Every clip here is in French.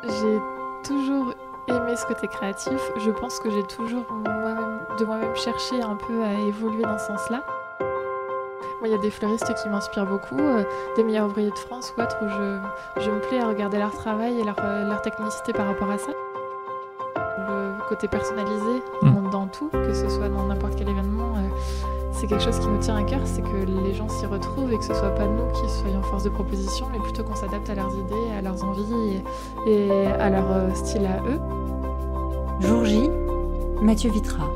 J'ai toujours aimé ce côté créatif. Je pense que j'ai toujours moi-même cherché un peu à évoluer dans ce sens-là. Moi, il y a des fleuristes qui m'inspirent beaucoup, des meilleurs ouvriers de France ou autres, où je me plais à regarder leur travail et leur technicité par rapport à ça. Le côté personnalisé dans tout, que ce soit dans n'importe quel événement, c'est quelque chose qui nous tient à cœur, c'est que les gens s'y retrouvent et que ce soit pas nous qui soyons force de proposition, mais plutôt qu'on s'adapte à leurs idées, à leurs envies et à leur style à eux. Jour J, Mathieu Vitra.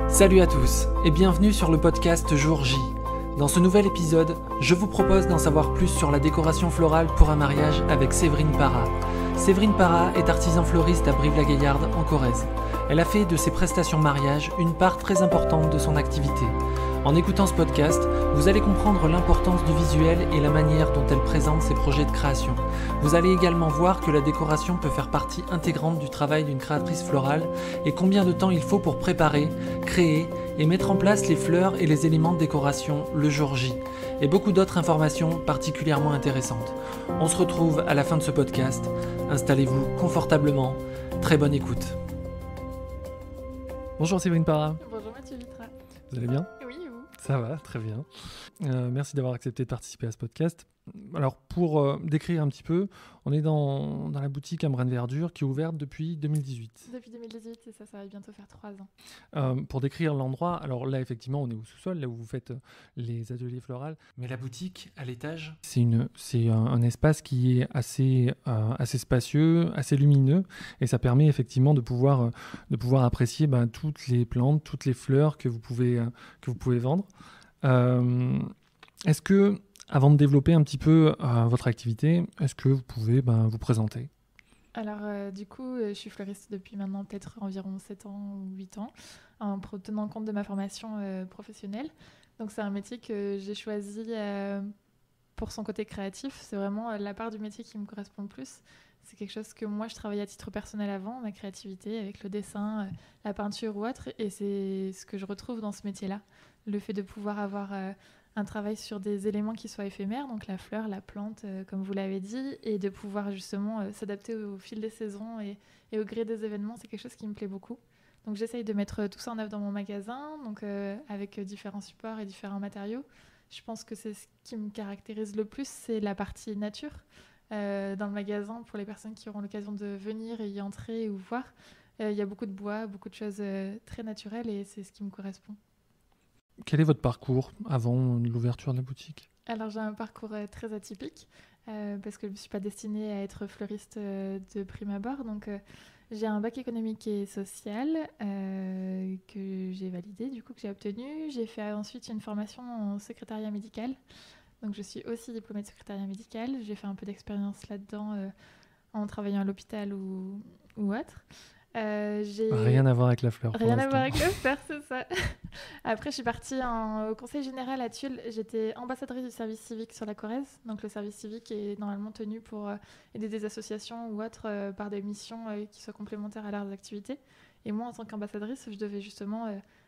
Salut à tous et bienvenue sur le podcast Jour J. Dans ce nouvel épisode, je vous propose d'en savoir plus sur la décoration florale pour un mariage avec Séverine Para. Séverine Para est artisan fleuriste à Brive-la-Gaillarde en Corrèze. Elle a fait de ses prestations mariage une part très importante de son activité. En écoutant ce podcast, vous allez comprendre l'importance du visuel et la manière dont elle présente ses projets de création. Vous allez également voir que la décoration peut faire partie intégrante du travail d'une créatrice florale et combien de temps il faut pour préparer, créer et mettre en place les fleurs et les éléments de décoration le jour J, et beaucoup d'autres informations particulièrement intéressantes. On se retrouve à la fin de ce podcast. Installez-vous confortablement. Très bonne écoute. Bonjour Séverine Para. Bonjour Mathieu Vitra. Vous allez bien ? Oui, et vous ? Ça va, très bien. Merci d'avoir accepté de participer à ce podcast. Alors, pour décrire un petit peu, on est dans la boutique Ambrane Verdure qui est ouverte depuis 2018. Depuis 2018, et ça va bientôt faire 3 ans. Pour décrire l'endroit, alors là, effectivement, on est au sous-sol, là où vous faites les ateliers floraux. Mais la boutique, à l'étage, c'est un espace qui est assez spacieux, assez lumineux, et ça permet effectivement de pouvoir apprécier toutes les plantes, toutes les fleurs que vous pouvez vendre. Est-ce que, avant de développer un petit peu votre activité, est-ce que vous pouvez vous présenter ? Alors, du coup, je suis fleuriste depuis maintenant peut-être environ 7 ans ou 8 ans, en tenant compte de ma formation professionnelle. Donc, c'est un métier que j'ai choisi pour son côté créatif. C'est vraiment la part du métier qui me correspond le plus. C'est quelque chose que moi, je travaillais à titre personnel avant, ma créativité, avec le dessin, la peinture ou autre. Et c'est ce que je retrouve dans ce métier-là. Le fait de pouvoir avoir un travail sur des éléments qui soient éphémères, donc la fleur, la plante, comme vous l'avez dit, et de pouvoir justement s'adapter au fil des saisons et au gré des événements, c'est quelque chose qui me plaît beaucoup. Donc j'essaye de mettre tout ça en œuvre dans mon magasin, donc avec différents supports et différents matériaux. Je pense que c'est ce qui me caractérise le plus, c'est la partie nature. Dans le magasin, pour les personnes qui auront l'occasion de venir et y entrer ou voir, il y a beaucoup de bois, beaucoup de choses très naturelles et c'est ce qui me correspond. Quel est votre parcours avant l'ouverture de la boutique ? Alors j'ai un parcours très atypique parce que je ne me suis pas destinée à être fleuriste de prime abord. Donc j'ai un bac économique et social que j'ai validé, du coup que j'ai obtenu. J'ai fait ensuite une formation en secrétariat médical. Donc je suis aussi diplômée de secrétariat médical. J'ai fait un peu d'expérience là-dedans en travaillant à l'hôpital ou autre. Rien à voir avec la fleur. Rien à voir avec la fleur, c'est ça. Après, je suis partie au Conseil général à Tulle. J'étais ambassadrice du service civique sur la Corrèze. Donc, le service civique est normalement tenu pour aider des associations ou autres par des missions qui soient complémentaires à leurs activités. Et moi, en tant qu'ambassadrice, je devais justement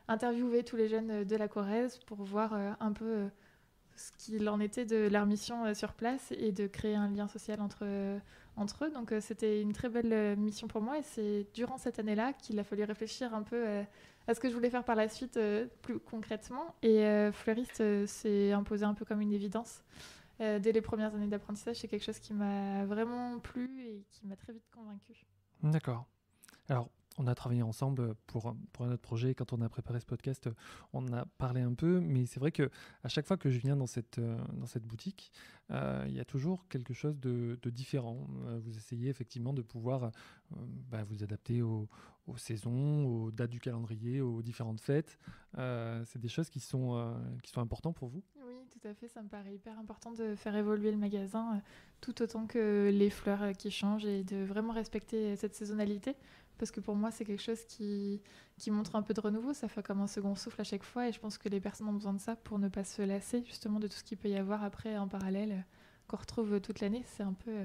interviewer tous les jeunes de la Corrèze pour voir un peu ce qu'il en était de leur mission sur place et de créer un lien social entre eux. Donc c'était une très belle mission pour moi et c'est durant cette année-là qu'il a fallu réfléchir un peu à ce que je voulais faire par la suite plus concrètement. Et fleuriste s'est imposé un peu comme une évidence. Dès les premières années d'apprentissage, c'est quelque chose qui m'a vraiment plu et qui m'a très vite convaincue. D'accord. Alors, on a travaillé ensemble pour un autre projet. Quand on a préparé ce podcast, on en a parlé un peu. Mais c'est vrai qu'à chaque fois que je viens dans cette boutique, il y a toujours quelque chose de différent. Vous essayez effectivement de pouvoir vous adapter aux saisons, aux dates du calendrier, aux différentes fêtes. C'est des choses qui sont importantes pour vous ? Oui, tout à fait. Ça me paraît hyper important de faire évoluer le magasin tout autant que les fleurs qui changent et de vraiment respecter cette saisonnalité. Parce que pour moi, c'est quelque chose qui montre un peu de renouveau. Ça fait comme un second souffle à chaque fois. Et je pense que les personnes ont besoin de ça pour ne pas se lasser justement de tout ce qu'il peut y avoir après en parallèle qu'on retrouve toute l'année. C'est un peu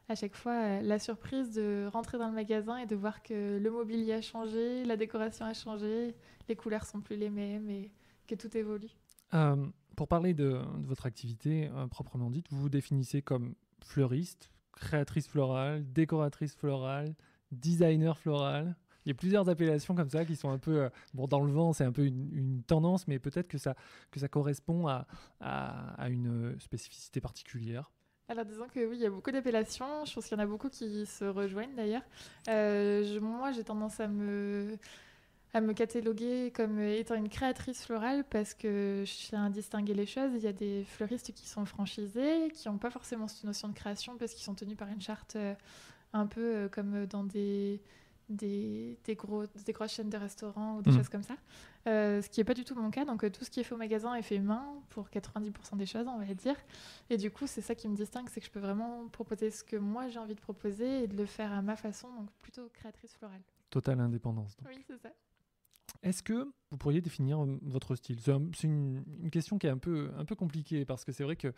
à chaque fois la surprise de rentrer dans le magasin et de voir que le mobilier a changé, la décoration a changé, les couleurs sont plus les mêmes et que tout évolue. Pour parler de votre activité proprement dite, vous vous définissez comme fleuriste, créatrice florale, décoratrice florale, designer floral. Il y a plusieurs appellations comme ça qui sont un peu... dans le vent, c'est un peu une tendance, mais peut-être que ça correspond à une spécificité particulière. Alors disons que oui, il y a beaucoup d'appellations. Je pense qu'il y en a beaucoup qui se rejoignent d'ailleurs. Moi, j'ai tendance à me cataloguer comme étant une créatrice florale parce que je tiens à distinguer les choses. Il y a des fleuristes qui sont franchisés, qui n'ont pas forcément cette notion de création parce qu'ils sont tenus par une charte un peu comme dans des grosses chaînes de restaurants ou des choses comme ça. Ce qui n'est pas du tout mon cas. Donc tout ce qui est fait au magasin est fait main pour 90% des choses, on va dire. Et du coup, c'est ça qui me distingue, c'est que je peux vraiment proposer ce que moi j'ai envie de proposer et de le faire à ma façon, donc plutôt créatrice florale. Totale indépendance. Donc. Oui, c'est ça. Est-ce que vous pourriez définir votre style ? C'est une question qui est un peu compliquée parce que c'est vrai que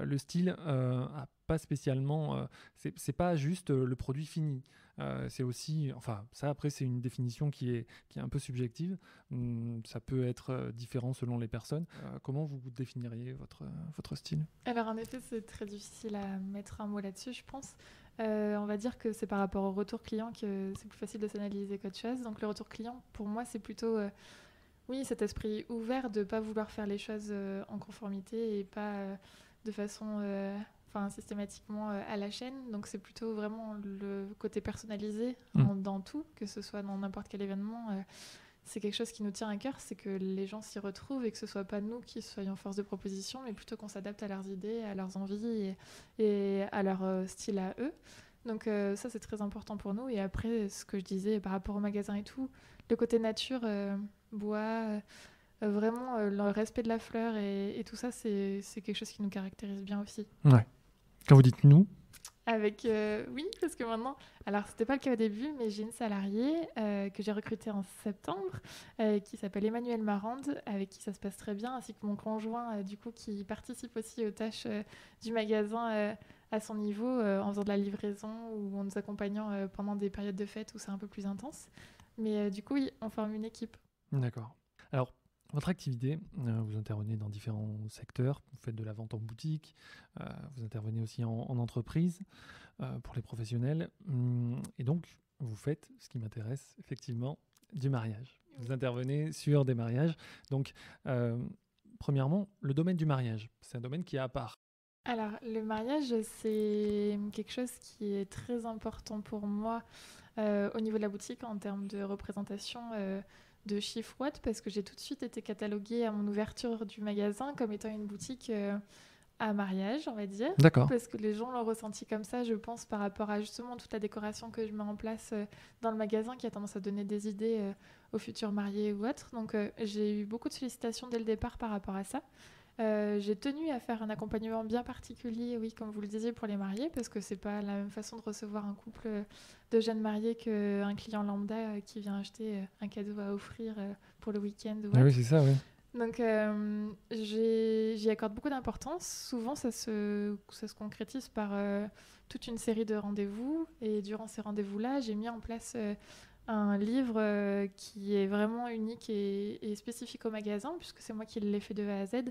le style a pas spécialement... c'est pas juste le produit fini. C'est aussi... Enfin, ça après c'est une définition qui est un peu subjective. Ça peut être différent selon les personnes. Comment vous définiriez votre style ? Alors en effet, c'est très difficile à mettre un mot là-dessus, je pense. On va dire que c'est par rapport au retour client que c'est plus facile de s'analyser qu'autre chose. Donc le retour client, pour moi, c'est plutôt cet esprit ouvert de ne pas vouloir faire les choses en conformité et pas de façon systématiquement à la chaîne. Donc c'est plutôt vraiment le côté personnalisé dans tout, que ce soit dans n'importe quel événement. C'est quelque chose qui nous tient à cœur, c'est que les gens s'y retrouvent et que ce ne soit pas nous qui soyons force de proposition, mais plutôt qu'on s'adapte à leurs idées, à leurs envies et à leur style à eux. Donc ça, c'est très important pour nous. Et après, ce que je disais par rapport au magasin et tout, le côté nature, bois, vraiment le respect de la fleur et tout ça, c'est quelque chose qui nous caractérise bien aussi. Ouais. Quand vous dites « nous », oui, parce que maintenant, alors c'était pas le cas au début, mais j'ai une salariée que j'ai recrutée en septembre qui s'appelle Emmanuelle Marande, avec qui ça se passe très bien, ainsi que mon conjoint du coup qui participe aussi aux tâches du magasin à son niveau en faisant de la livraison ou en nous accompagnant pendant des périodes de fête où c'est un peu plus intense. Mais du coup, oui, on forme une équipe. D'accord. Alors, votre activité, vous intervenez dans différents secteurs, vous faites de la vente en boutique, vous intervenez aussi en entreprise pour les professionnels, et donc vous faites, ce qui m'intéresse effectivement, du mariage. Vous intervenez sur des mariages. Donc, premièrement, le domaine du mariage, c'est un domaine qui est à part. Alors, le mariage, c'est quelque chose qui est très important pour moi au niveau de la boutique en termes de représentation de chiffre watt, parce que j'ai tout de suite été cataloguée à mon ouverture du magasin comme étant une boutique à mariage, on va dire. D'accord. Parce que les gens l'ont ressenti comme ça, je pense, par rapport à justement toute la décoration que je mets en place dans le magasin qui a tendance à donner des idées aux futurs mariés ou autres. Donc, j'ai eu beaucoup de sollicitations dès le départ par rapport à ça. J'ai tenu à faire un accompagnement bien particulier, oui, comme vous le disiez, pour les mariés, parce que c'est pas la même façon de recevoir un couple de jeunes mariés qu'un client lambda qui vient acheter un cadeau à offrir pour le week-end. Ah oui, c'est ça, oui. Donc, j'y accorde beaucoup d'importance. Souvent, ça se concrétise par toute une série de rendez-vous. Et durant ces rendez-vous-là, j'ai mis en place un livre qui est vraiment unique et spécifique au magasin, puisque c'est moi qui l'ai fait de A à Z,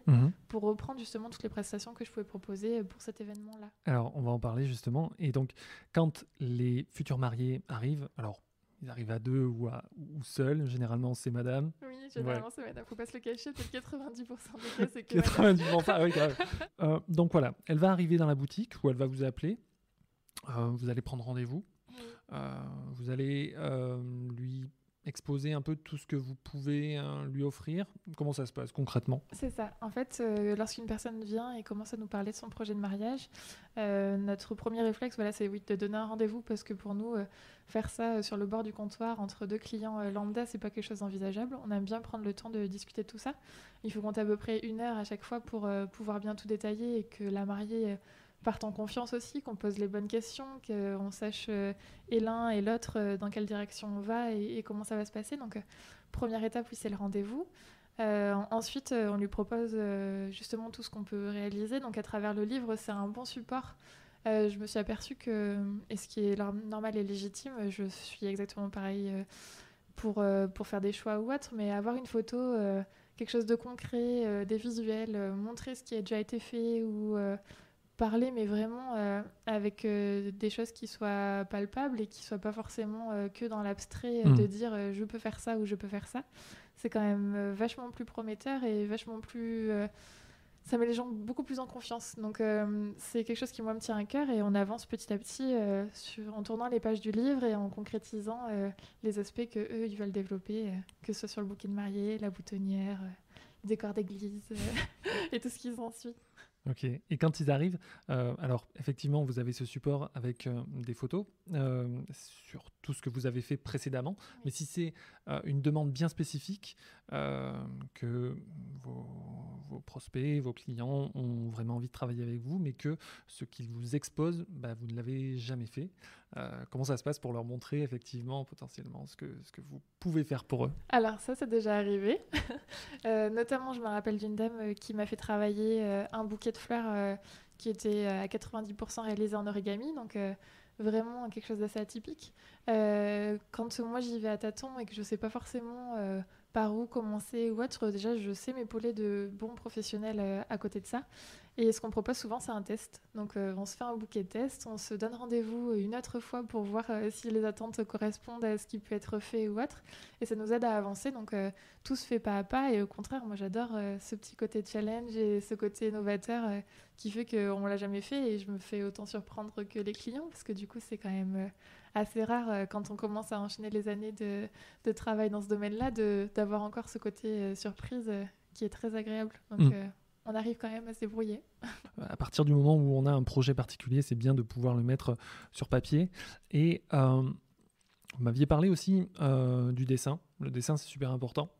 pour reprendre justement toutes les prestations que je pouvais proposer pour cet événement-là. Alors, on va en parler justement. Et donc, quand les futurs mariés arrivent, alors, ils arrivent à deux ou seuls, généralement c'est madame. Oui, généralement c'est madame, faut pas se le cacher, peut-être 90% des cas c'est que 90%, oui, quand même. Donc voilà, elle va arriver dans la boutique ou elle va vous appeler, vous allez prendre rendez-vous. Vous allez lui exposer un peu tout ce que vous pouvez lui offrir. Comment ça se passe concrètement ? C'est ça. En fait, lorsqu'une personne vient et commence à nous parler de son projet de mariage, notre premier réflexe, c'est de donner un rendez-vous, parce que pour nous, faire ça sur le bord du comptoir entre deux clients lambda, c'est pas quelque chose d'envisageable. On aime bien prendre le temps de discuter de tout ça. Il faut compter à peu près 1 heure à chaque fois pour pouvoir bien tout détailler et que la mariée parte en confiance aussi, qu'on pose les bonnes questions, qu'on sache et l'un et l'autre dans quelle direction on va et comment ça va se passer. Donc, première étape, oui, c'est le rendez-vous. Ensuite, on lui propose justement tout ce qu'on peut réaliser. Donc, à travers le livre, c'est un bon support. Je me suis aperçue que, et ce qui est normal et légitime, je suis exactement pareil pour faire des choix ou autre, mais avoir une photo, quelque chose de concret, des visuels, montrer ce qui a déjà été fait ou parler, mais vraiment avec des choses qui soient palpables et qui soient pas forcément que dans l'abstrait de dire je peux faire ça ou je peux faire ça. C'est quand même vachement plus prometteur et vachement plus... ça met les gens beaucoup plus en confiance. Donc c'est quelque chose qui, moi, me tient à cœur et on avance petit à petit en tournant les pages du livre et en concrétisant les aspects qu'eux, ils veulent développer, que ce soit sur le bouquet de mariée, la boutonnière, le décor d'église et tout ce qui s'ensuit. Ok. Et quand ils arrivent, alors effectivement, vous avez ce support avec des photos sur tout ce que vous avez fait précédemment. Oui. Mais si c'est une demande bien spécifique que vos prospects, vos clients ont vraiment envie de travailler avec vous, mais que ce qu'ils vous exposent, vous ne l'avez jamais fait, comment ça se passe pour leur montrer effectivement, potentiellement, ce que vous pouvez faire pour eux? Alors ça, c'est déjà arrivé. Notamment, je me rappelle d'une dame qui m'a fait travailler un bouquet de fleurs qui était à 90% réalisé en origami, donc vraiment quelque chose d'assez atypique. Quand moi j'y vais à tâtons et que je ne sais pas forcément par où commencer ou autre, déjà je sais m'épauler de bons professionnels à côté de ça. Et ce qu'on propose souvent, c'est un test. Donc on se fait un bouquet de tests, on se donne rendez-vous une autre fois pour voir si les attentes correspondent à ce qui peut être fait ou autre. Et ça nous aide à avancer. Donc tout se fait pas à pas. Et au contraire, moi j'adore ce petit côté challenge et ce côté novateur qui fait qu'on ne l'a jamais fait. Et je me fais autant surprendre que les clients parce que du coup, c'est quand même assez rare quand on commence à enchaîner les années de travail dans ce domaine-là d'avoir encore ce côté surprise qui est très agréable. Donc on arrive quand même à se débrouiller. À partir du moment où on a un projet particulier, c'est bien de pouvoir le mettre sur papier. Et vous m'aviez parlé aussi du dessin. Le dessin, c'est super important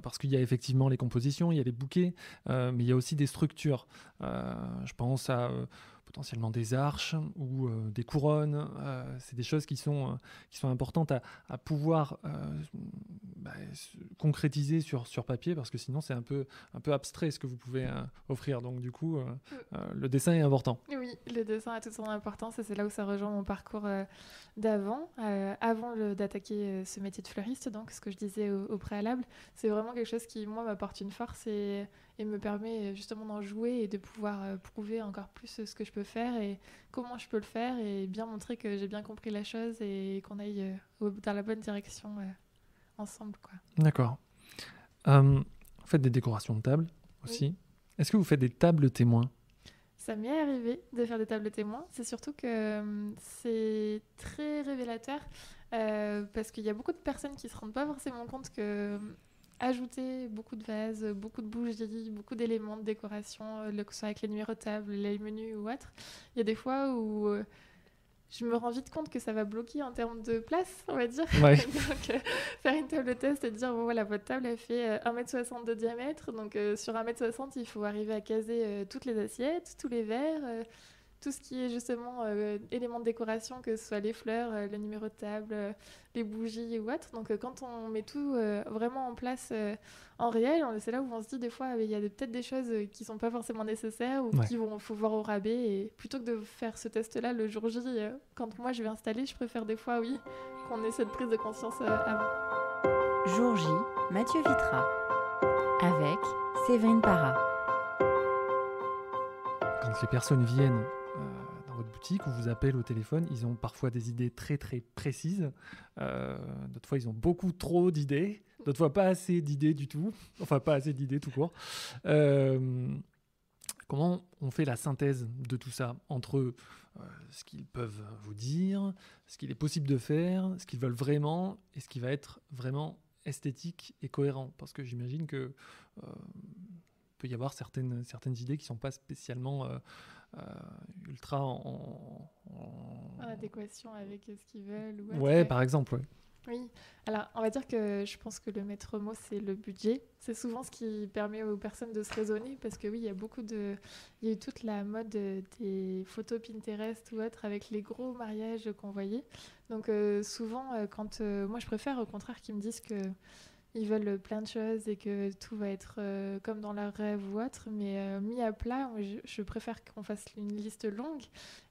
parce qu'il y a effectivement les compositions, il y a les bouquets, mais il y a aussi des structures. Je pense à potentiellement des arches ou des couronnes. C'est des choses qui sont importantes à pouvoir concrétiser sur papier parce que sinon, c'est un peu abstrait ce que vous pouvez offrir. Donc du coup, le dessin est important. Oui, le dessin a toute son importance et c'est là où ça rejoint mon parcours d'avant. Avant d'attaquer ce métier de fleuriste, donc ce que je disais au préalable, c'est vraiment quelque chose qui, moi, m'apporte une force et me permet justement d'en jouer et de pouvoir prouver encore plus ce que je peux faire et comment je peux le faire et bien montrer que j'ai bien compris la chose et qu'on aille dans la bonne direction ensemble, quoi. D'accord. Vous faites des décorations de table aussi. Oui. Est-ce que vous faites des tables témoins? Ça m'est arrivé de faire des tables témoins. C'est surtout que c'est très révélateur parce qu'il y a beaucoup de personnes qui ne se rendent pas forcément compte que ajouter beaucoup de vases, beaucoup de bougies, beaucoup d'éléments de décoration, que ce soit avec les numéros de table, les menus ou autre, il y a des fois où je me rends vite compte que ça va bloquer en termes de place, on va dire. Ouais. Donc, faire une table test et dire, bon voilà, votre table, elle fait 1,60 m de diamètre. Donc, sur 1,60 m, il faut arriver à caser toutes les assiettes, tous les verres, tout ce qui est justement éléments de décoration, que ce soit les fleurs, le numéro de table, les bougies ou autre. Donc, quand on met tout vraiment en place en réel, c'est là où on se dit des fois, il y a peut-être des choses qui ne sont pas forcément nécessaires ou qu'il faut voir au rabais. Et plutôt que de faire ce test-là le jour J, quand moi je vais installer, je préfère des fois, oui, qu'on ait cette prise de conscience avant. Jour J, Mathieu Vitra, avec Séverine Para. Quand les personnes viennent dans votre boutique ou vous appellent au téléphone, ils ont parfois des idées très très précises. D'autres fois, ils ont beaucoup trop d'idées. D'autres fois, pas assez d'idées du tout. Enfin, pas assez d'idées tout court. Comment on fait la synthèse de tout ça entre ce qu'ils peuvent vous dire, ce qu'il est possible de faire, ce qu'ils veulent vraiment et ce qui va être vraiment esthétique et cohérent? Parce que j'imagine que peut y avoir certaines idées qui ne sont pas spécialement ultra en adéquation avec ce qu'ils veulent. Ouais, par exemple, ouais. Oui, alors on va dire que je pense que le maître mot, c'est le budget. C'est souvent ce qui permet aux personnes de se raisonner parce que oui, il y a eu toute la mode des photos Pinterest ou autre avec les gros mariages qu'on voyait. Donc souvent, moi je préfère au contraire qu'ils me disent que ils veulent plein de choses et que tout va être comme dans leur rêve ou autre, mais mis à plat, moi, je préfère qu'on fasse une liste longue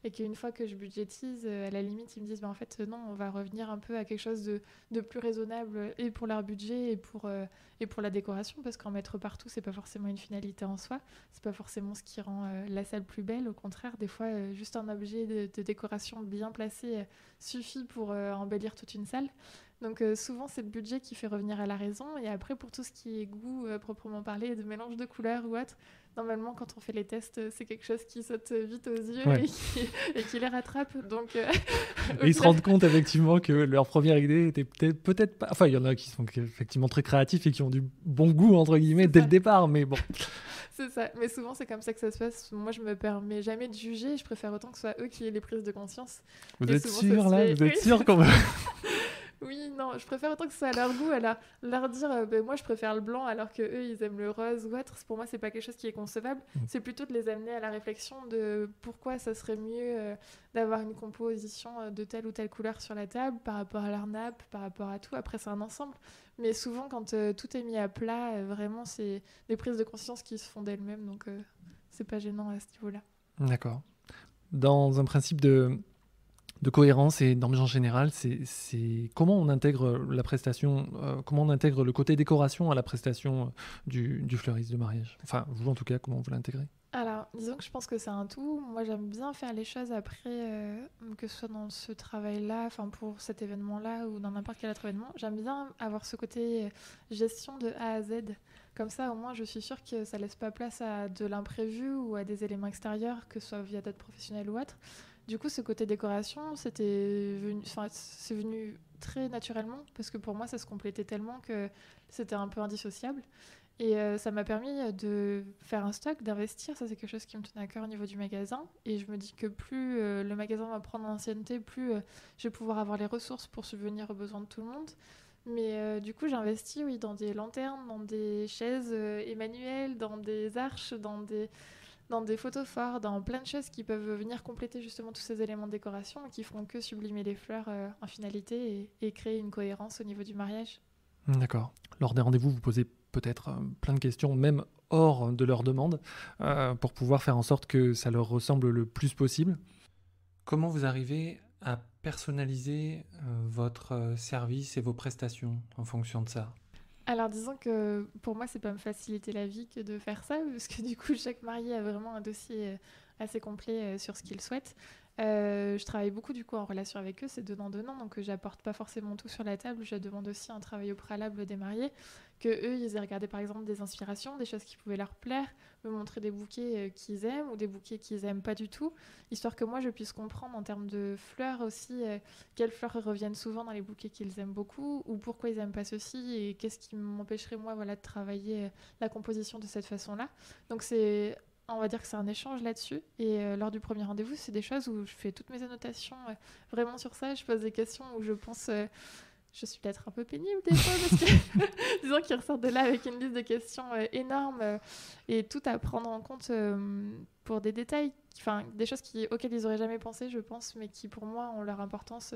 et qu'une fois que je budgétise, à la limite, ils me disent en fait, non, on va revenir un peu à quelque chose de plus raisonnable et pour leur budget et pour la décoration, parce qu'en mettre partout, c'est pas forcément une finalité en soi, c'est pas forcément ce qui rend la salle plus belle. Au contraire, des fois, juste un objet de décoration bien placé suffit pour embellir toute une salle. Donc souvent, c'est le budget qui fait revenir à la raison. Et après, pour tout ce qui est goût proprement parlé, de mélange de couleurs ou autre, normalement, quand on fait les tests, c'est quelque chose qui saute vite aux yeux et qui les rattrape. Donc, et ils se rendent compte effectivement que leur première idée était peut-être pas... Enfin, il y en a qui sont effectivement très créatifs et qui ont du bon goût, entre guillemets, dès le départ, mais bon... C'est ça, mais souvent c'est comme ça que ça se passe. Moi je me permets jamais de juger, je préfère autant que ce soit eux qui aient les prises de conscience. Vous êtes sûr là ? Vous êtes sûr qu'on va... Oui, non, je préfère autant que ce soit à leur goût, leur dire moi je préfère le blanc alors que eux ils aiment le rose ou autre. Pour moi c'est pas quelque chose qui est concevable. C'est plutôt de les amener à la réflexion de pourquoi ça serait mieux d'avoir une composition de telle ou telle couleur sur la table par rapport à leur nappe, par rapport à tout. Après c'est un ensemble, mais souvent quand tout est mis à plat, vraiment c'est des prises de conscience qui se font d'elles-mêmes, donc c'est pas gênant à ce niveau-là. D'accord. Dans un principe de cohérence et d'ambiance générale, c'est comment on intègre la prestation, comment on intègre le côté décoration à la prestation du fleuriste de mariage. Enfin, vous en tout cas, comment vous l'intégrez ? Alors, disons que je pense que c'est un tout. Moi, j'aime bien faire les choses après, que ce soit dans ce travail-là, enfin pour cet événement-là ou dans n'importe quel autre événement. J'aime bien avoir ce côté gestion de A à Z. Comme ça, au moins, je suis sûre que ça laisse pas place à de l'imprévu ou à des éléments extérieurs, que ce soit via d'autres professionnels ou autre. Du coup, ce côté décoration, c'est venu très naturellement parce que pour moi, ça se complétait tellement que c'était un peu indissociable. Et ça m'a permis de faire un stock, d'investir. Ça, c'est quelque chose qui me tenait à cœur au niveau du magasin. Et je me dis que plus le magasin va prendre en ancienneté, plus je vais pouvoir avoir les ressources pour subvenir aux besoins de tout le monde. Mais du coup, j'investis dans des lanternes, dans des chaises Emmanuel, dans des arches, dans des photophores, dans plein de choses qui peuvent venir compléter justement tous ces éléments de décoration et qui feront que sublimer les fleurs en finalité et créer une cohérence au niveau du mariage. D'accord. Lors des rendez-vous, vous posez peut-être plein de questions, même hors de leur demande, pour pouvoir faire en sorte que ça leur ressemble le plus possible. Comment vous arrivez à personnaliser votre service et vos prestations en fonction de ça ? Alors disons que pour moi, c'est pas me faciliter la vie que de faire ça, parce que du coup, chaque marié a vraiment un dossier assez complet sur ce qu'il souhaite. Je travaille beaucoup du coup en relation avec eux, c'est donnant-donnant, donc j'apporte pas forcément tout sur la table. Je demande aussi un travail au préalable des mariés, que eux ils aient regardé par exemple des inspirations, des choses qui pouvaient leur plaire, me montrer des bouquets qu'ils aiment ou des bouquets qu'ils aiment pas du tout, histoire que moi je puisse comprendre en termes de fleurs aussi quelles fleurs reviennent souvent dans les bouquets qu'ils aiment beaucoup ou pourquoi ils aiment pas ceci et qu'est-ce qui m'empêcherait moi de travailler la composition de cette façon-là. Donc on va dire que c'est un échange là-dessus. Et lors du premier rendez-vous, c'est des choses où je fais toutes mes annotations vraiment sur ça. Je pose des questions où je pense... je suis peut-être un peu pénible des fois parce que disons qu'ils ressortent de là avec une liste de questions énorme et tout à prendre en compte pour des détails, des choses auxquelles ils n'auraient jamais pensé, je pense, mais qui pour moi ont leur importance.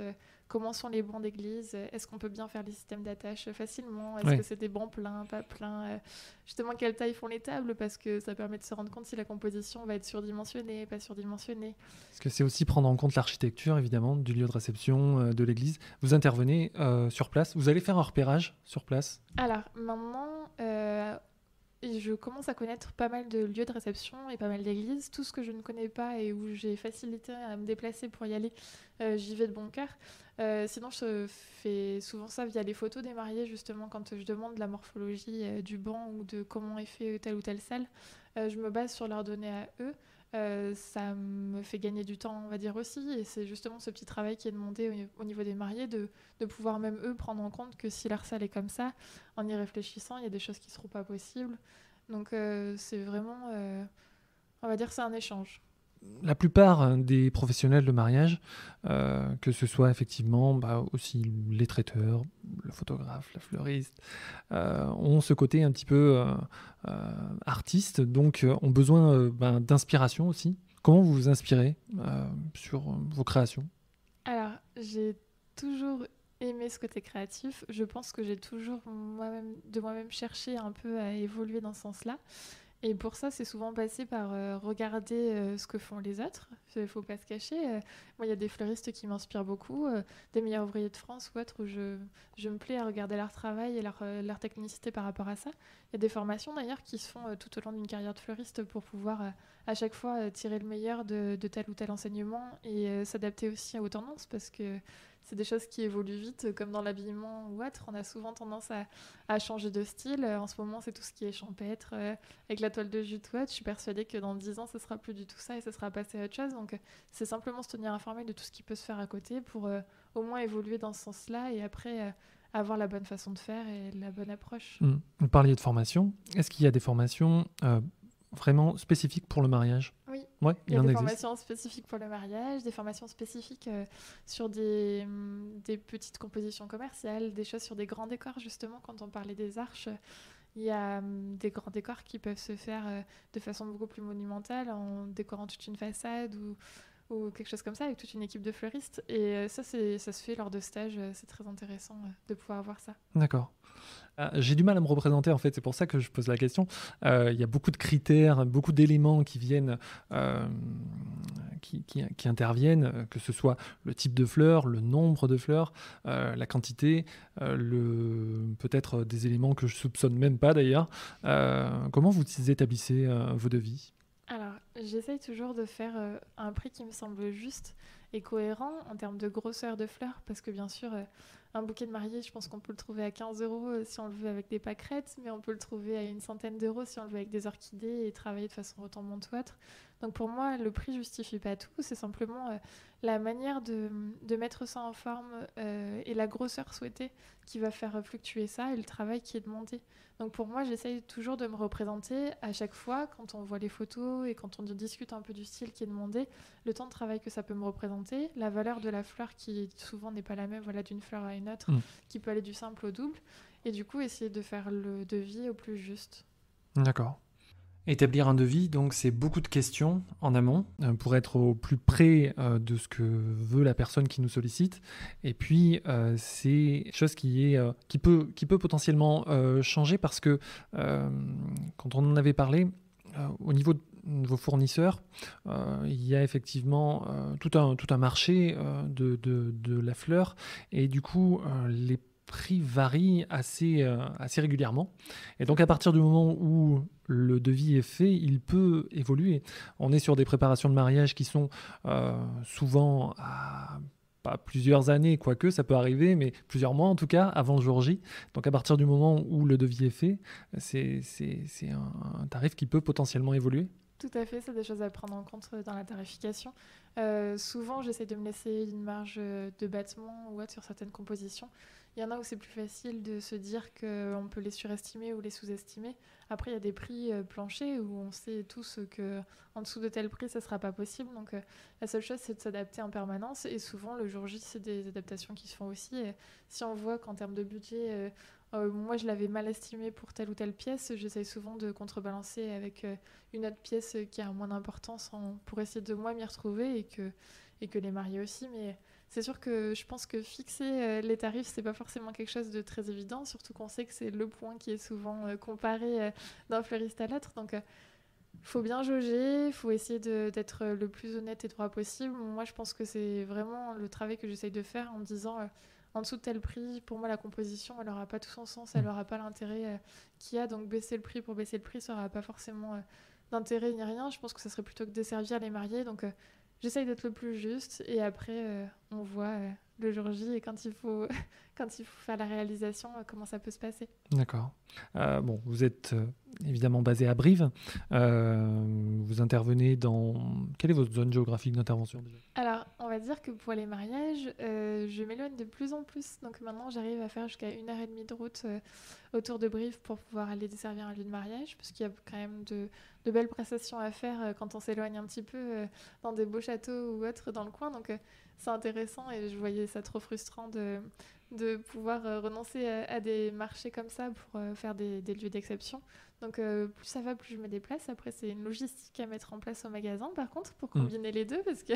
Comment sont les bancs d'église ? Est-ce qu'on peut bien faire les systèmes d'attache facilement ? Est-ce que c'est des bancs pleins, pas pleins ? Justement, quelle taille font les tables ? Parce que ça permet de se rendre compte si la composition va être surdimensionnée, pas surdimensionnée. Parce que c'est aussi prendre en compte l'architecture, évidemment, du lieu de réception, de l'église. Vous intervenez sur place. Vous allez faire un repérage sur place ? Alors, maintenant... je commence à connaître pas mal de lieux de réception et pas mal d'églises. Tout ce que je ne connais pas et où j'ai facilité à me déplacer pour y aller, j'y vais de bon cœur. Sinon, je fais souvent ça via les photos des mariés, justement, quand je demande la morphologie du banc ou de comment est fait telle ou telle salle. Je me base sur leurs données à eux. Ça me fait gagner du temps, on va dire aussi, et c'est justement ce petit travail qui est demandé au niveau des mariés, de pouvoir même eux prendre en compte que si leur salle est comme ça, en y réfléchissant, il y a des choses qui ne seront pas possibles. Donc c'est vraiment, on va dire que c'est un échange. La plupart des professionnels de mariage, que ce soit effectivement aussi les traiteurs, le photographe, la fleuriste, ont ce côté un petit peu artiste, donc ont besoin d'inspiration aussi. Comment vous vous inspirez sur vos créations ? Alors, j'ai toujours aimé ce côté créatif, je pense que j'ai toujours moi-même cherché un peu à évoluer dans ce sens-là. Et pour ça, c'est souvent passé par regarder ce que font les autres. Il ne faut pas se cacher. Moi, il y a des fleuristes qui m'inspirent beaucoup, des meilleurs ouvriers de France ou autres, où je me plais à regarder leur travail et leur technicité par rapport à ça. Il y a des formations d'ailleurs qui se font tout au long d'une carrière de fleuriste pour pouvoir à chaque fois tirer le meilleur de tel ou tel enseignement et s'adapter aussi aux tendances, parce que c'est des choses qui évoluent vite, comme dans l'habillement ou autre. On a souvent tendance à changer de style. En ce moment, c'est tout ce qui est champêtre, avec la toile de jute ou autre. Je suis persuadée que dans 10 ans, ce sera plus du tout ça et ce sera passé à autre chose. Donc, c'est simplement se tenir informé de tout ce qui peut se faire à côté pour au moins évoluer dans ce sens-là et après avoir la bonne façon de faire et la bonne approche. Vous parliez de formation. Est-ce qu'il y a des formations vraiment spécifiques pour le mariage? Oui, Ouais, il y a en des existe. formations spécifiques pour le mariage, des formations spécifiques sur des petites compositions commerciales, des choses sur des grands décors, justement, quand on parlait des arches. Il y a des grands décors qui peuvent se faire de façon beaucoup plus monumentale, en décorant toute une façade ou quelque chose comme ça, avec toute une équipe de fleuristes. Et ça se fait lors de stages. C'est très intéressant de pouvoir voir ça. D'accord. J'ai du mal à me représenter, en fait, c'est pour ça que je pose la question. Il y a beaucoup de critères, beaucoup d'éléments qui viennent, qui interviennent, que ce soit le type de fleurs, le nombre de fleurs, la quantité, peut-être des éléments que je soupçonne même pas d'ailleurs. Comment vous établissez vos devis? Alors, j'essaye toujours de faire un prix qui me semble juste et cohérent en termes de grosseur de fleurs, parce que bien sûr, un bouquet de mariée, je pense qu'on peut le trouver à 15 € si on le veut avec des pâquerettes, mais on peut le trouver à une centaine d'euros si on le veut avec des orchidées et travailler de façon retombante ou autre. Donc pour moi, le prix justifie pas tout, c'est simplement la manière de mettre ça en forme et la grosseur souhaitée qui va faire fluctuer ça et le travail qui est demandé. Donc pour moi, j'essaye toujours de me représenter à chaque fois quand on voit les photos et quand on discute un peu du style qui est demandé, le temps de travail que ça peut me représenter, la valeur de la fleur qui souvent n'est pas la même d'une fleur à une autre, qui peut aller du simple au double, et du coup essayer de faire le devis au plus juste. D'accord. Établir un devis, donc c'est beaucoup de questions en amont pour être au plus près de ce que veut la personne qui nous sollicite. Et puis c'est quelque chose qui peut potentiellement changer parce que quand on en avait parlé, au niveau de vos fournisseurs, il y a effectivement tout un marché de la fleur et du coup les prix varient assez régulièrement. Et donc à partir du moment où le devis est fait, il peut évoluer. On est sur des préparations de mariage qui sont souvent à pas plusieurs années, quoique ça peut arriver, mais plusieurs mois en tout cas, avant le jour J. Donc à partir du moment où le devis est fait, c'est un tarif qui peut potentiellement évoluer. Tout à fait, c'est des choses à prendre en compte dans la tarification. Souvent, j'essaie de me laisser une marge de battement ou autre sur certaines compositions. Il y en a où c'est plus facile de se dire qu'on peut les surestimer ou les sous-estimer. Après, il y a des prix planchers où on sait tous qu'en dessous de tel prix, ça ne sera pas possible. Donc, la seule chose, c'est de s'adapter en permanence. Et souvent, le jour J, c'est des adaptations qui se font aussi. Et si on voit qu'en termes de budget, moi, je l'avais mal estimé pour telle ou telle pièce, j'essaye souvent de contrebalancer avec une autre pièce qui a moins d'importance pour essayer de moi m'y retrouver et que les mariés aussi. Mais c'est sûr que je pense que fixer les tarifs, c'est pas forcément quelque chose de très évident, surtout qu'on sait que c'est le point qui est souvent comparé d'un fleuriste à l'autre. Donc, faut bien jauger, faut essayer d'être le plus honnête et droit possible. Moi, je pense que c'est vraiment le travail que j'essaye de faire en me disant en dessous de tel prix, pour moi, la composition, elle n'aura pas tout son sens, elle n'aura pas l'intérêt qu'il y a. Donc, baisser le prix pour baisser le prix, ça n'aura pas forcément d'intérêt ni rien. Je pense que ça serait plutôt que desservir les mariés. Donc, j'essaye d'être le plus juste et après, on voit le jour J et quand il faut faire la réalisation, comment ça peut se passer. D'accord. Bon, vous êtes évidemment basé à Brive. Vous intervenez dans... Quelle est votre zone géographique d'intervention déjà ? Alors, on va dire que pour les mariages, je m'éloigne de plus en plus. Donc maintenant, j'arrive à faire jusqu'à 1h30 de route autour de Brive pour pouvoir aller desservir un lieu de mariage, parce qu'il y a quand même de belles prestations à faire quand on s'éloigne un petit peu dans des beaux châteaux ou autres dans le coin. Donc c'est intéressant et je voyais ça trop frustrant de pouvoir renoncer à des marchés comme ça pour faire des lieux d'exception. Donc plus ça va, plus je me déplace. Après, c'est une logistique à mettre en place au magasin, par contre, pour combiner les deux, parce que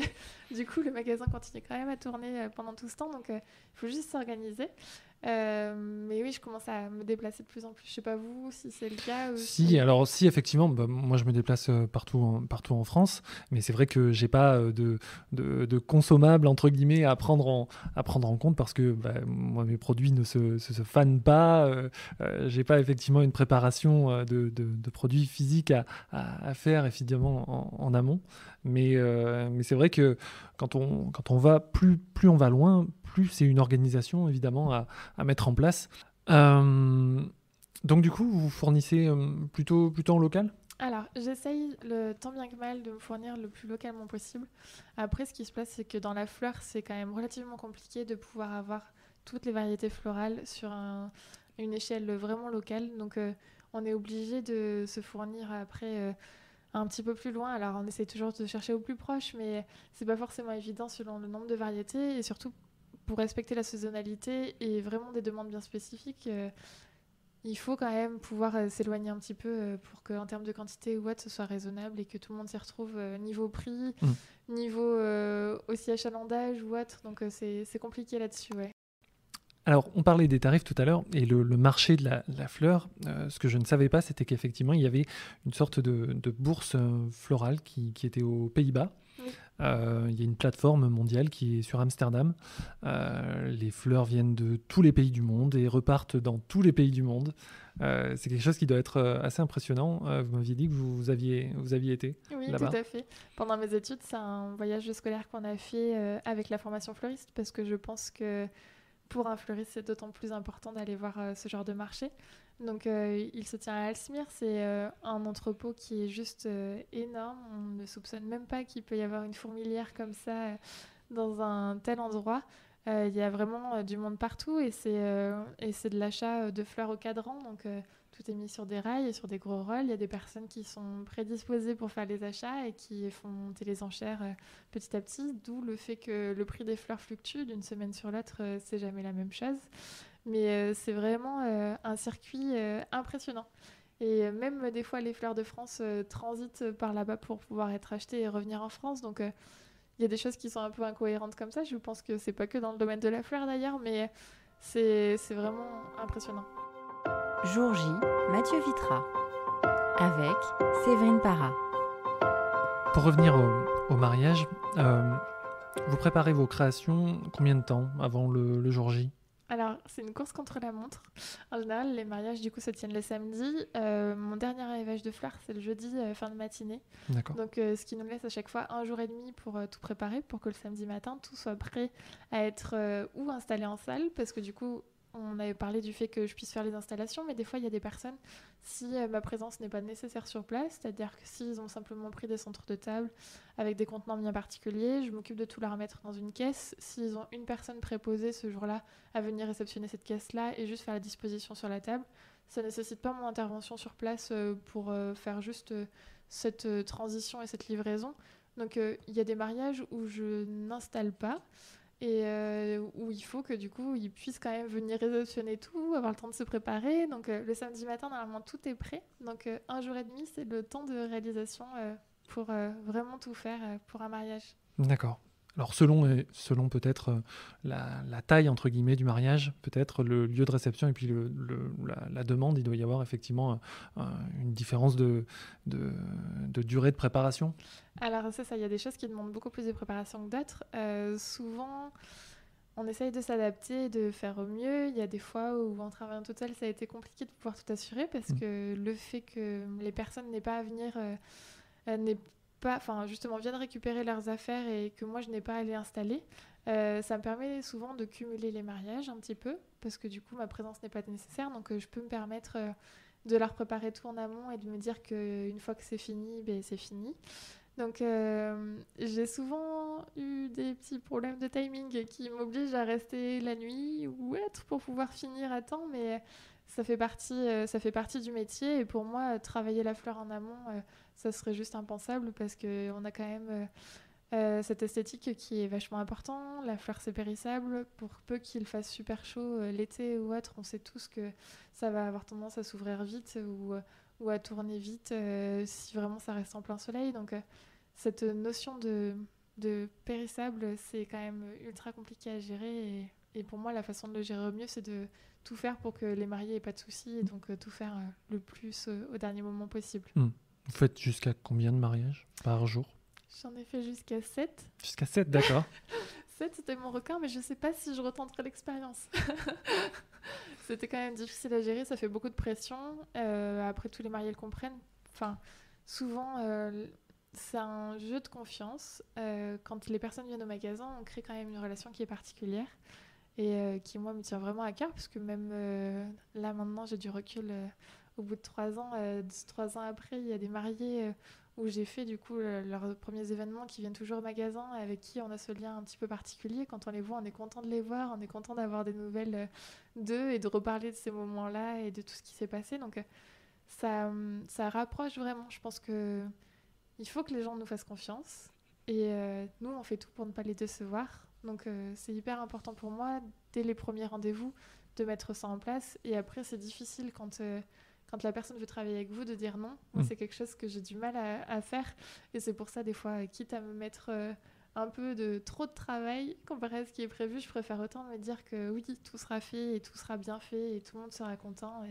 du coup, le magasin continue quand même à tourner pendant tout ce temps. Donc il faut juste s'organiser. Mais oui, je commence à me déplacer de plus en plus. Je sais pas vous si c'est le cas. Si, effectivement, moi je me déplace partout en France, mais c'est vrai que j'ai pas de consommables entre guillemets à prendre en compte parce que moi mes produits ne se fanent pas. J'ai pas effectivement une préparation de produits physiques à faire évidemment en amont, mais c'est vrai que quand on va plus on va loin, plus c'est une organisation évidemment à mettre en place. Donc du coup, vous fournissez plutôt en local ? Alors, j'essaye le tant bien que mal de me fournir le plus localement possible. Après, ce qui se passe, c'est que dans la fleur, c'est quand même relativement compliqué de pouvoir avoir toutes les variétés florales sur une échelle vraiment locale. Donc, on est obligé de se fournir après un petit peu plus loin. Alors, on essaie toujours de chercher au plus proche, mais c'est pas forcément évident selon le nombre de variétés et surtout pour respecter la saisonnalité et vraiment des demandes bien spécifiques. Il faut quand même pouvoir s'éloigner un petit peu pour qu'en termes de quantité ou autre, ce soit raisonnable et que tout le monde s'y retrouve niveau prix, niveau aussi achalandage ou autre. Donc c'est compliqué là-dessus, ouais. Alors, on parlait des tarifs tout à l'heure et le marché de la fleur, ce que je ne savais pas, c'était qu'effectivement, il y avait une sorte de bourse florale qui était aux Pays-Bas. Oui. Il y a une plateforme mondiale qui est sur Amsterdam. Les fleurs viennent de tous les pays du monde et repartent dans tous les pays du monde. C'est quelque chose qui doit être assez impressionnant. Vous m'aviez dit que vous aviez été là-bas. Tout à fait. Pendant mes études, c'est un voyage scolaire qu'on a fait avec la formation fleuriste parce que je pense que pour un fleuriste, c'est d'autant plus important d'aller voir ce genre de marché. Donc, il se tient à Aalsmeer. C'est un entrepôt qui est juste énorme. On ne soupçonne même pas qu'il peut y avoir une fourmilière comme ça dans un tel endroit. Il y a vraiment du monde partout et c'est de l'achat de fleurs au cadran. Donc, tout est mis sur des rails et sur des gros rolls. Il y a des personnes qui sont prédisposées pour faire les achats et qui font monter les enchères petit à petit, d'où le fait que le prix des fleurs fluctue d'une semaine sur l'autre, c'est jamais la même chose. Mais c'est vraiment un circuit impressionnant. Et même des fois, les fleurs de France transitent par là-bas pour pouvoir être achetées et revenir en France. Donc, il y a des choses qui sont un peu incohérentes comme ça. Je pense que c'est pas que dans le domaine de la fleur d'ailleurs, mais c'est vraiment impressionnant. Jour J, Mathieu Vitra, avec Séverine Parra. Pour revenir au mariage, vous préparez vos créations combien de temps avant le jour J ? Alors, c'est une course contre la montre. En général, les mariages, du coup, se tiennent le samedi. Mon dernier arrivage de fleurs, c'est le jeudi, fin de matinée. D'accord. Donc, ce qui nous laisse à chaque fois 1 jour et demi pour tout préparer, pour que le samedi matin, tout soit prêt à être ou installé en salle, parce que du coup, on avait parlé du fait que je puisse faire les installations, mais des fois, il y a des personnes, si ma présence n'est pas nécessaire sur place, c'est-à-dire que s'ils ont simplement pris des centres de table avec des contenants bien particuliers, je m'occupe de tout leur remettre dans une caisse. S'ils ont une personne préposée ce jour-là à venir réceptionner cette caisse-là et juste faire la disposition sur la table, ça ne nécessite pas mon intervention sur place pour faire juste cette transition et cette livraison. Donc, il y a des mariages où je n'installe pas, et où il faut que du coup ils puissent quand même venir réceptionner tout, avoir le temps de se préparer. Donc le samedi matin, normalement tout est prêt. Donc 1 jour et demi, c'est le temps de réalisation pour vraiment tout faire pour un mariage. D'accord. Alors selon peut-être la taille entre guillemets du mariage, peut-être le lieu de réception et puis la demande, il doit y avoir effectivement une différence de durée de préparation. Alors c'est ça, il y a des choses qui demandent beaucoup plus de préparation que d'autres. Souvent, on essaye de s'adapter, de faire au mieux. Il y a des fois où en travaillant tout seul, ça a été compliqué de pouvoir tout assurer parce que le fait que les personnes n'aient pas à venir, viennent récupérer leurs affaires et que moi je n'ai pas à les installer, ça me permet souvent de cumuler les mariages un petit peu parce que du coup ma présence n'est pas nécessaire, donc je peux me permettre de leur préparer tout en amont et de me dire qu'une fois que c'est fini, c'est fini. Donc j'ai souvent eu des petits problèmes de timing qui m'obligent à rester la nuit ou autre pour pouvoir finir à temps, mais ça fait partie du métier et pour moi, travailler la fleur en amont, ça serait juste impensable parce qu'on a quand même cette esthétique qui est vachement important. La fleur, c'est périssable. Pour peu qu'il fasse super chaud l'été ou autre, on sait tous que ça va avoir tendance à s'ouvrir vite ou ou à tourner vite si vraiment ça reste en plein soleil. Donc cette notion de périssable, c'est quand même ultra compliqué à gérer. Et pour moi, la façon de le gérer au mieux, c'est de tout faire pour que les mariés aient pas de soucis et donc tout faire le plus au dernier moment possible. Vous faites jusqu'à combien de mariages par jour? J'en ai fait jusqu'à 7. Jusqu'à 7, d'accord. 7, c'était mon record, mais je sais pas si je retenterai l'expérience. C'était quand même difficile à gérer, ça fait beaucoup de pression. Après, tous les mariés le comprennent. Enfin, souvent, c'est un jeu de confiance. Quand les personnes viennent au magasin, on crée quand même une relation qui est particulière et qui, moi, me tient vraiment à cœur, parce que même là, maintenant, j'ai du recul. Au bout de 3 ans, 3 ans après, il y a des mariés où j'ai fait du coup leurs premiers événements qui viennent toujours au magasin, avec qui on a ce lien un petit peu particulier. Quand on les voit, on est content de les voir, on est content d'avoir des nouvelles d'eux et de reparler de ces moments-là et de tout ce qui s'est passé. Donc ça rapproche vraiment. Je pense que il faut que les gens nous fassent confiance et nous, on fait tout pour ne pas les décevoir. Donc c'est hyper important pour moi, dès les premiers rendez-vous, de mettre ça en place. Et après, c'est difficile quand la personne veut travailler avec vous, de dire non. Moi, c'est quelque chose que j'ai du mal à faire. Et c'est pour ça, des fois, quitte à me mettre un peu de trop de travail comparé à ce qui est prévu, je préfère autant me dire que oui, tout sera fait et tout sera bien fait et tout le monde sera content.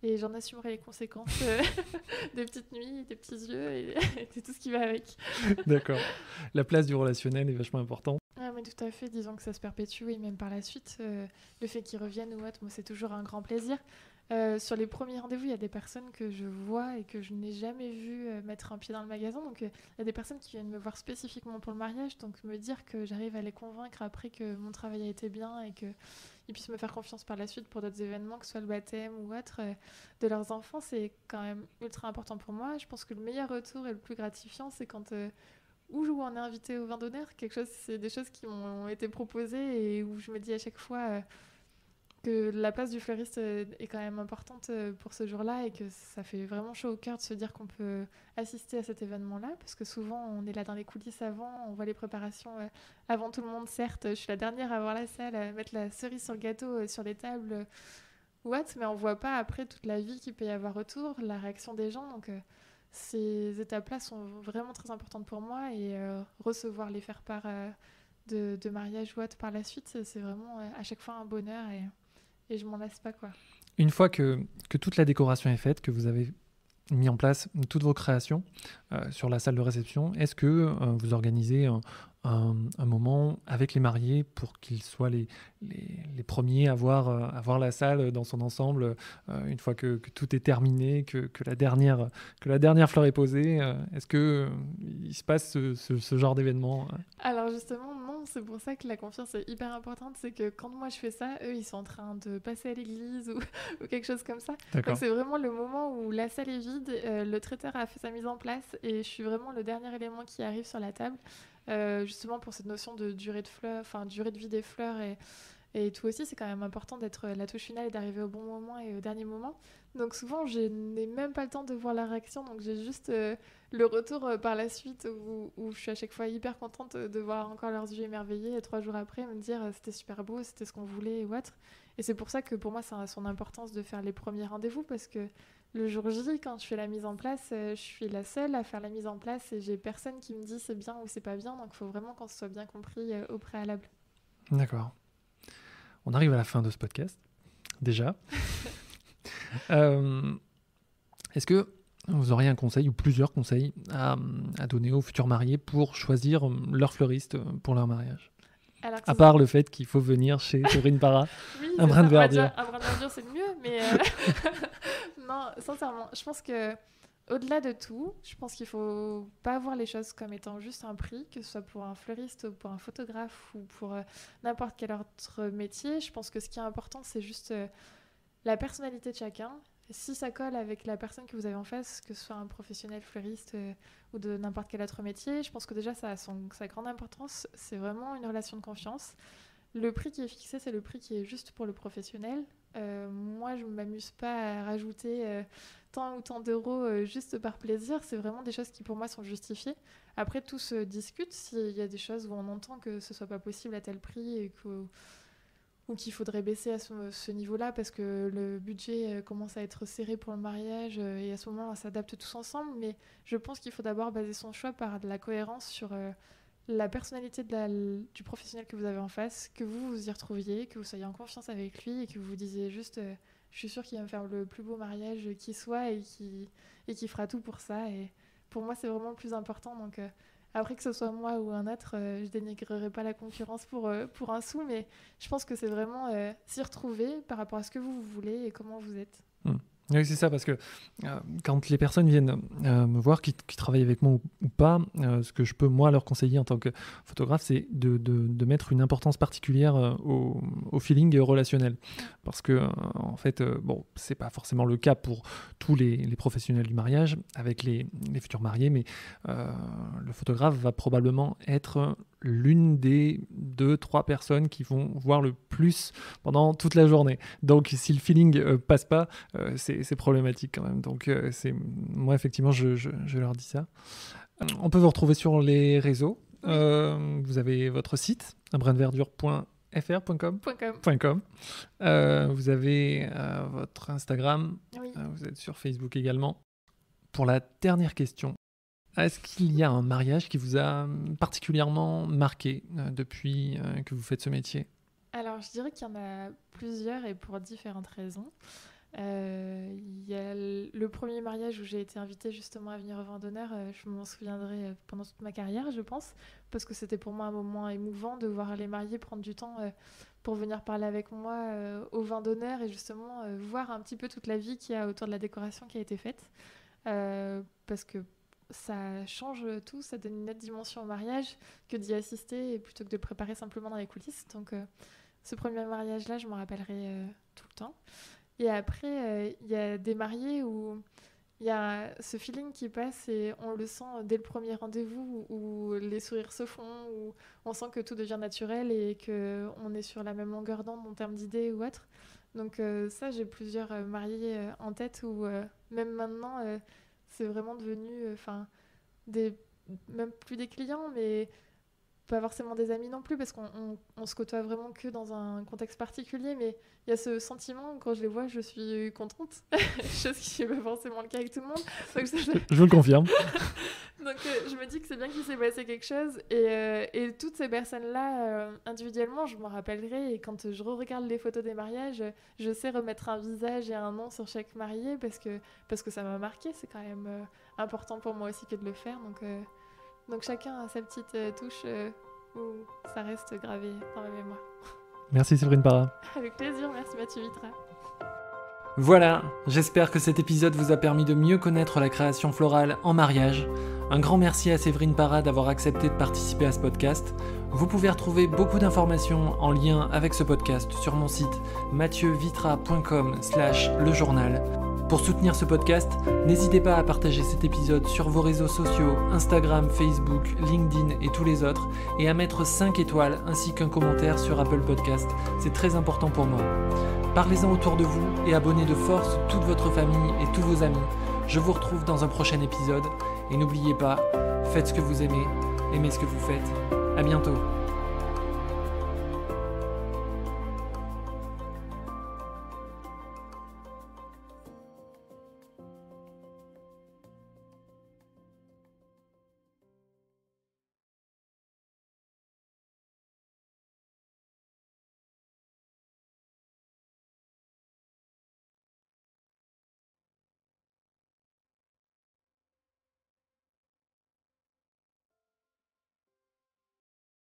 Et j'en assumerai les conséquences des petites nuits, des petits yeux et tout ce qui va avec. D'accord. La place du relationnel est vachement importante. Ah, mais tout à fait, disons que ça se perpétue et même par la suite, le fait qu'ils reviennent ou autre, moi, c'est toujours un grand plaisir. Sur les premiers rendez-vous, il y a des personnes que je vois et que je n'ai jamais vu mettre un pied dans le magasin. Donc, il y a des personnes qui viennent me voir spécifiquement pour le mariage. Donc, me dire que j'arrive à les convaincre après que mon travail a été bien et qu'ils puissent me faire confiance par la suite pour d'autres événements, que ce soit le baptême ou autre, de leurs enfants, c'est quand même ultra important pour moi. Je pense que le meilleur retour et le plus gratifiant, c'est quand où on est invité au vin d'honneur. C'est des choses qui m'ont été proposées et où je me dis à chaque fois que la place du fleuriste est quand même importante pour ce jour-là et que ça fait vraiment chaud au cœur de se dire qu'on peut assister à cet événement-là, parce que souvent on est là dans les coulisses avant, on voit les préparations avant tout le monde. Certes, je suis la dernière à voir la salle, à mettre la cerise sur le gâteau sur les tables mais on voit pas après toute la vie qu'il peut y avoir autour, la réaction des gens. Donc ces étapes-là sont vraiment très importantes pour moi, et recevoir les faire-part de mariage ou autre par la suite, c'est vraiment à chaque fois un bonheur et je m'en lasse pas, quoi. Une fois que toute la décoration est faite, que vous avez mis en place toutes vos créations sur la salle de réception, est-ce que vous organisez un moment avec les mariés pour qu'ils soient les premiers à voir la salle dans son ensemble une fois que tout est terminé, que la dernière fleur est posée? Est-ce qu'il se passe ce genre d'événement? Alors justement, non, c'est pour ça que la confiance est hyper importante. C'est que quand moi je fais ça, eux, ils sont en train de passer à l'église ou quelque chose comme ça. D'accord. Donc c'est vraiment le moment où la salle est vide, le traiteur a fait sa mise en place et je suis vraiment le dernier élément qui arrive sur la table. Justement pour cette notion de durée de vie des fleurs et tout aussi, c'est quand même important d'être la touche finale et d'arriver au bon moment et au dernier moment. Donc souvent, je n'ai même pas le temps de voir la réaction, donc j'ai juste le retour par la suite où je suis à chaque fois hyper contente de voir encore leurs yeux émerveillés et 3 jours après me dire c'était super beau, c'était ce qu'on voulait ou autre. Et c'est pour ça que pour moi, ça a son importance de faire les premiers rendez-vous, parce que le jour J, quand je fais la mise en place, je suis la seule à faire la mise en place et j'ai personne qui me dit c'est bien ou c'est pas bien, donc il faut vraiment qu'on se soit bien compris au préalable. D'accord. On arrive à la fin de ce podcast, déjà. Est-ce que vous auriez un conseil ou plusieurs conseils à donner aux futurs mariés pour choisir leur fleuriste pour leur mariage? Alors, à part le fait qu'il faut venir chez Séverine Parra, oui, un brin de verdure. Un brin de verdure, c'est le mieux, mais non, sincèrement, je pense que au-delà de tout, je pense qu'il faut pas voir les choses comme étant juste un prix, que ce soit pour un fleuriste, pour un photographe ou pour n'importe quel autre métier. Je pense que ce qui est important, c'est juste la personnalité de chacun. Si ça colle avec la personne que vous avez en face, que ce soit un professionnel fleuriste ou de n'importe quel autre métier, je pense que déjà ça a sa grande importance. C'est vraiment une relation de confiance. Le prix qui est fixé, c'est le prix qui est juste pour le professionnel. Moi, je ne m'amuse pas à rajouter tant ou tant d'euros juste par plaisir. C'est vraiment des choses qui, pour moi, sont justifiées. Après, tout se discute. S'il y a des choses où on entend que ce ne soit pas possible à tel prix et qu'il faudrait baisser à ce niveau-là parce que le budget commence à être serré pour le mariage et à ce moment-là, on s'adapte tous ensemble. Mais je pense qu'il faut d'abord baser son choix par de la cohérence sur la personnalité du professionnel que vous avez en face, que vous vous y retrouviez, que vous soyez en confiance avec lui et que vous vous disiez juste je suis sûre qu'il va me faire le plus beau mariage qui soit et qui fera tout pour ça. Et pour moi, c'est vraiment le plus important. Donc après, que ce soit moi ou un autre, je dénigrerai pas la concurrence pour un sou, mais je pense que c'est vraiment s'y retrouver par rapport à ce que vous voulez et comment vous êtes. Oui, c'est ça, parce que quand les personnes viennent me voir, qui travaillent avec moi ou pas, ce que je peux, moi, leur conseiller en tant que photographe, c'est de mettre une importance particulière au feeling relationnel. Parce que, en fait, c'est pas forcément le cas pour tous les professionnels du mariage, avec les futurs mariés, mais le photographe va probablement être l'une des 2-3 personnes qui vont voir le plus pendant toute la journée. Donc, si le feeling passe pas, c'est problématique quand même. Donc, moi, effectivement, je leur dis ça. On peut vous retrouver sur les réseaux. Vous avez votre site, brinverdure.fr.com. Vous avez votre Instagram. Oui. Vous êtes sur Facebook également. Pour la dernière question, est-ce qu'il y a un mariage qui vous a particulièrement marqué depuis que vous faites ce métier ? Alors, je dirais qu'il y en a plusieurs et pour différentes raisons. Il y a le premier mariage où j'ai été invitée justement à venir au vin d'honneur. Je m'en souviendrai pendant toute ma carrière, je pense, parce que c'était pour moi un moment émouvant de voir les mariés prendre du temps pour venir parler avec moi au vin d'honneur et justement voir un petit peu toute la vie qu'il y a autour de la décoration qui a été faite. Parce que ça change tout, ça donne une autre dimension au mariage que d'y assister plutôt que de le préparer simplement dans les coulisses. Donc ce premier mariage-là, je m'en rappellerai tout le temps. Et après, il y a des mariés où il y a ce feeling qui passe et on le sent dès le premier rendez-vous où les sourires se font, où on sent que tout devient naturel et qu'on est sur la même longueur d'onde en termes d'idées ou autre. Donc ça, j'ai plusieurs mariés en tête où même maintenant, c'est vraiment devenu même plus des clients, mais pas forcément des amis non plus, parce qu'on se côtoie vraiment que dans un contexte particulier, mais il y a ce sentiment, quand je les vois, je suis contente, chose qui n'est pas forcément le cas avec tout le monde. Donc, je le confirme. Donc je me dis que c'est bien qu'il s'est passé quelque chose, et toutes ces personnes-là, individuellement, je m'en rappellerai, et quand je regarde les photos des mariages, je sais remettre un visage et un nom sur chaque marié, parce que ça m'a marqué, c'est quand même important pour moi aussi que de le faire, donc chacun a sa petite touche où ça reste gravé dans ma mémoire. Merci Séverine Parra. Avec plaisir, merci Mathieu Vitra. Voilà, j'espère que cet épisode vous a permis de mieux connaître la création florale en mariage. Un grand merci à Séverine Parra d'avoir accepté de participer à ce podcast. Vous pouvez retrouver beaucoup d'informations en lien avec ce podcast sur mon site mathieuVitra.com/lejournal. Pour soutenir ce podcast, n'hésitez pas à partager cet épisode sur vos réseaux sociaux, Instagram, Facebook, LinkedIn et tous les autres, et à mettre 5 étoiles ainsi qu'un commentaire sur Apple Podcast. C'est très important pour moi. Parlez-en autour de vous et abonnez de force toute votre famille et tous vos amis. Je vous retrouve dans un prochain épisode et n'oubliez pas, faites ce que vous aimez, aimez ce que vous faites. À bientôt.